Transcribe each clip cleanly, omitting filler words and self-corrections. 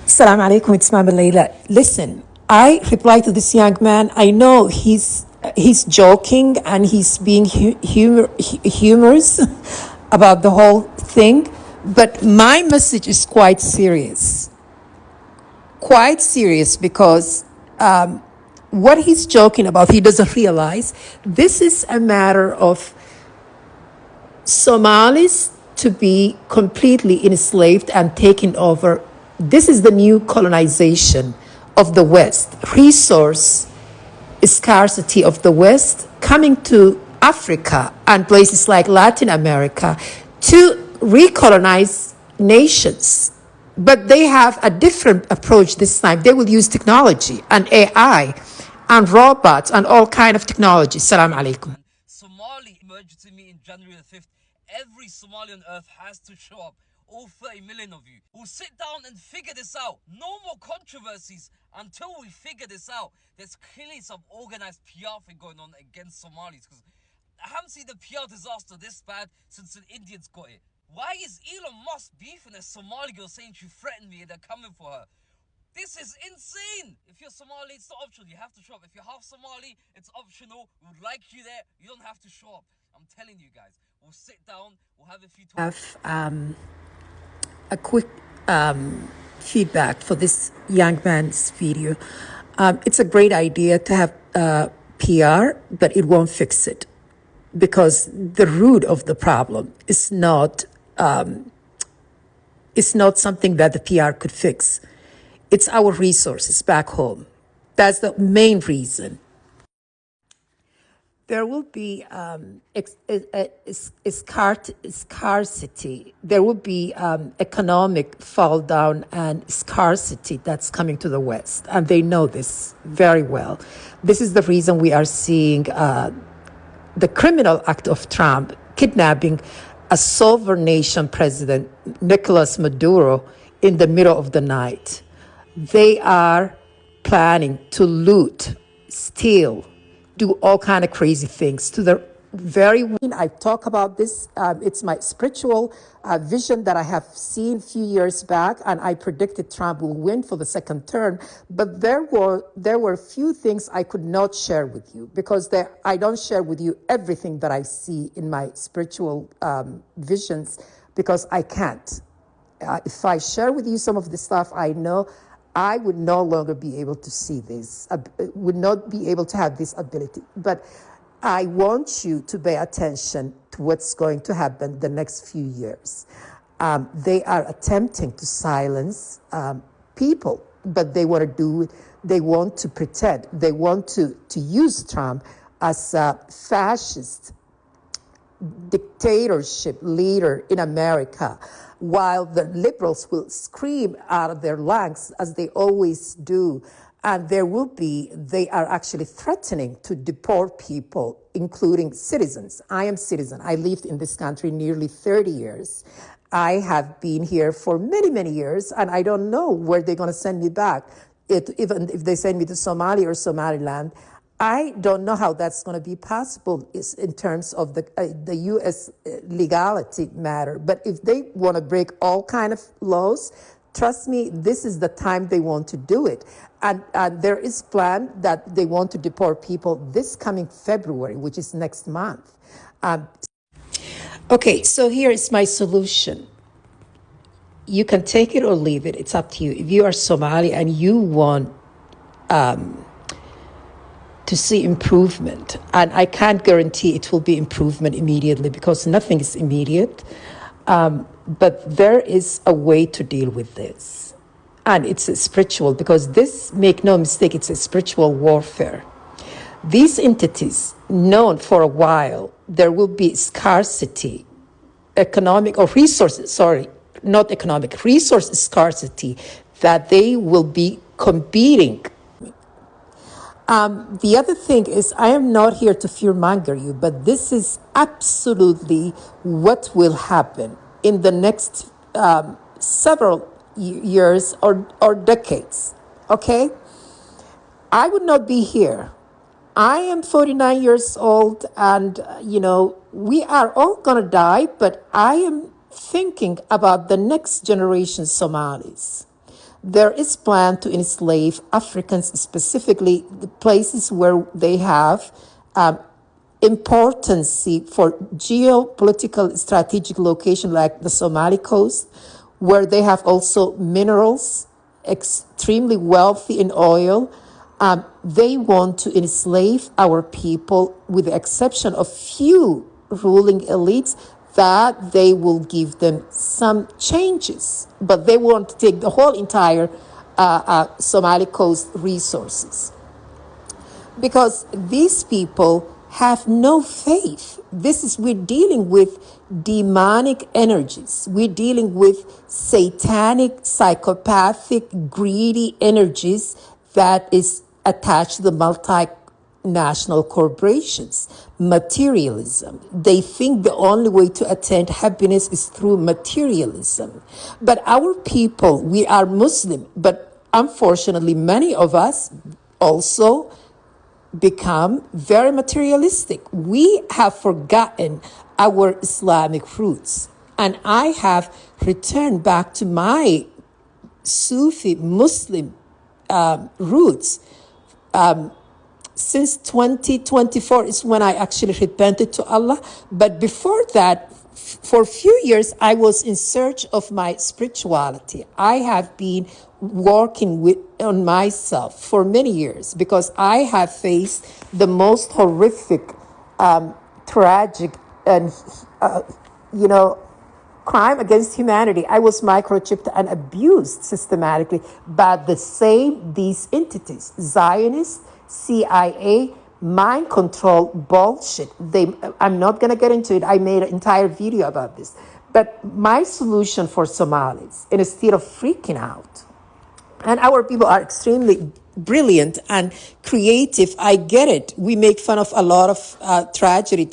Assalamu alaikum, it's Mama Leila. Listen, I reply to this young man. I know he's joking and he's being humorous about the whole thing, but my message is quite serious because what he's joking about, he doesn't realize this is a matter of Somalis to be completely enslaved and taken over. This is the new colonization of the West, resource scarcity of the West coming to Africa and places like Latin America to recolonize nations. But they have a different approach this time. They will use technology and AI and robots and all kind of technology. Salam alaikum. Somali emergency meeting January the 5th. Every Somali on earth has to show up. All 30 million of you. We'll sit down and figure this out. No more controversies until we figure this out. There's clearly some organized PR thing going on against Somalis because I haven't seen the PR disaster this bad since the Indians got it. Why is Elon Musk beefing a Somali girl saying she threatened me and they're coming for her? This is insane! If you're Somali, it's not optional. You have to show up. If you're half Somali, it's optional. We would like you there. You don't have to show up. I'm telling you guys. We'll sit down. We'll have a few talks. A quick feedback for this young man's video. It's a great idea to have PR, but it won't fix it because the root of the problem is not something that the PR could fix. It's our resources back home. That's the main reason. There will be scarcity. There will be economic fall down and scarcity that's coming to the West. And they know this very well. This is the reason we are seeing the criminal act of Trump kidnapping a sovereign nation president, Nicolas Maduro, in the middle of the night. They are planning to loot, steal, do all kind of crazy things to the very. I talk about this. It's my spiritual vision that I have seen a few years back, and I predicted Trump will win for the second term. But there were a few things I could not share with you because I don't share with you everything that I see in my spiritual visions because I can't. If I share with you some of the stuff I know, I would no longer be able to see this, would not be able to have this ability. But I want you to pay attention to what's going to happen the next few years. They are attempting to silence people, but they want to do it. They want to pretend. They want to use Trump as a fascist dictatorship leader in America, while the liberals will scream out of their lungs as they always do. And they are actually threatening to deport people, including citizens. I am citizen. I lived in this country nearly 30 years. I have been here for many, many years, and I don't know where they're going to send me back. Even if they send me to Somalia or Somaliland, I don't know how that's going to be possible in terms of the U.S. legality matter. But if they want to break all kind of laws, trust me, this is the time they want to do it. And there is plan that they want to deport people this coming February, which is next month. Okay, so here is my solution. You can take it or leave it. It's up to you. If you are Somali and you want to see improvement, and I can't guarantee it will be improvement immediately because nothing is immediate, but there is a way to deal with this. And it's spiritual because this, make no mistake, it's a spiritual warfare. These entities, known for a while, there will be scarcity, economic or resources, sorry, not economic, resource scarcity, that they will be competing. The other thing is, I am not here to fearmonger you, but this is absolutely what will happen in the next several years or decades, okay? I would not be here. I am 49 years old, and, we are all going to die, but I am thinking about the next generation Somalis. there is plan to enslave Africans, specifically the places where they have importance for geopolitical strategic location like the Somali coast, where they have also minerals, extremely wealthy in oil. They want to enslave our people with the exception of few ruling elites that they will give them some changes, but they want to take the whole entire Somali coast resources, because these people have no faith. We're dealing with demonic energies. We're dealing with satanic, psychopathic, greedy energies that is attached to the multinational corporations. Materialism. They think the only way to attain happiness is through materialism. But our people, we are Muslim, but unfortunately many of us also become very materialistic. We have forgotten our Islamic roots. And I have returned back to my Sufi Muslim roots. Since 2024 is when I actually repented to Allah. But before that, for a few years, I was in search of my spirituality. I have been working on myself for many years because I have faced the most horrific, tragic, and crime against humanity. I was microchipped and abused systematically by these entities, Zionists, CIA, mind control bullshit. I'm not going to get into it. I made an entire video about this. But my solution for Somalis, instead of freaking out, and our people are extremely brilliant and creative. I get it. We make fun of a lot of tragedy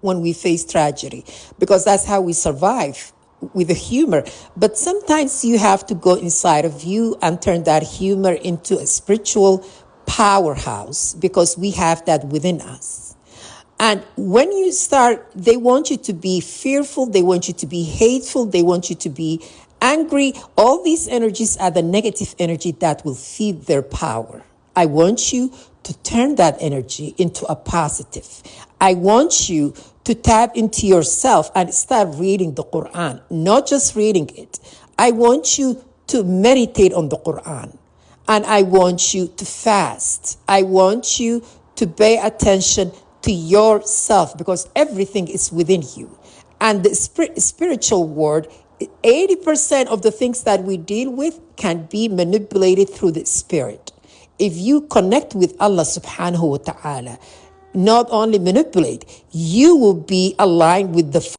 when we face tragedy, because that's how we survive, with the humor. But sometimes you have to go inside of you and turn that humor into a spiritual powerhouse, because we have that within us. And when you start, they want you to be fearful, they want you to be hateful, they want you to be angry. All these energies are the negative energy that will feed their power. I want you to turn that energy into a positive. I want you to tap into yourself and start reading the Quran, not just reading it. I want you to meditate on the Quran. And I want you to fast. I want you to pay attention to yourself, because everything is within you. And the spiritual world, 80% of the things that we deal with can be manipulated through the spirit. If you connect with Allah subhanahu wa ta'ala, not only manipulate, you will be aligned with the